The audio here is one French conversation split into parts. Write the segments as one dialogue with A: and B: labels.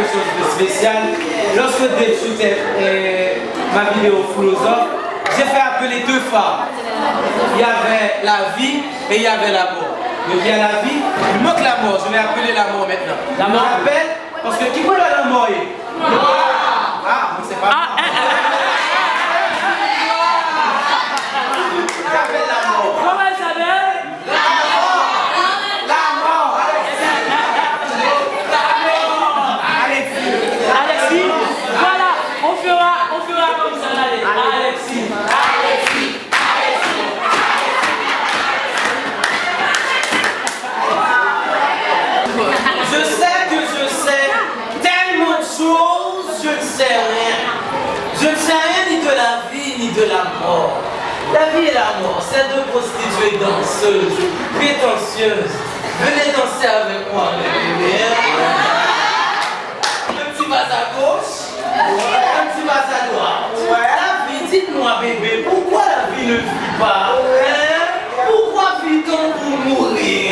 A: quelque chose de spécial. Lorsque j'ai shooté ma vidéo Philosophe, j'ai fait appeler deux femmes. Il y avait la vie et il y avait la mort. Donc il y a la vie, il manque la mort. Je vais appeler la mort maintenant. La mort appelle parce que qui peut la mort? Ah, c'est pas moi. J'appelle la mort.
B: Comment elle s'appelle? Alexis, voilà, on fera comme ça, allez, Alexis.
A: Je sais tellement de choses, je ne sais rien. Je ne sais rien ni de la vie ni de la mort. La vie et la mort, c'est deux prostituées danseuses, prétentieuses. Venez danser avec moi, mes bébés. Un petit bas à gauche, un petit bas à droite. La vie, dites-moi bébé, pourquoi la vie ne vit pas? Pourquoi vit-on pour mourir?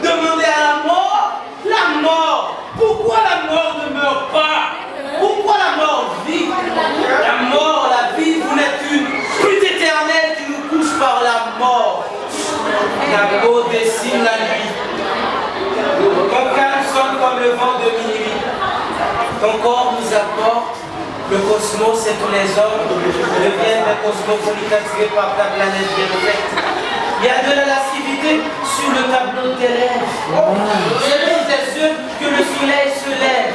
A: Demandez à la mort, la mort. Pourquoi la mort ne meurt pas? Pourquoi la mort vit? La mort, la vie, vous n'êtes qu'une pute éternelle qui nous couche par la mort. La peau dessine la nuit. Ton calme sonne comme le vent de minuit. Ton corps nous apporte le cosmos et tous les hommes deviennent des cosmopolites attirés par ta planète défaite. Il y a de la lascivité sur le tableau de tes lèvres. C'est dans tes yeux que le soleil se lève.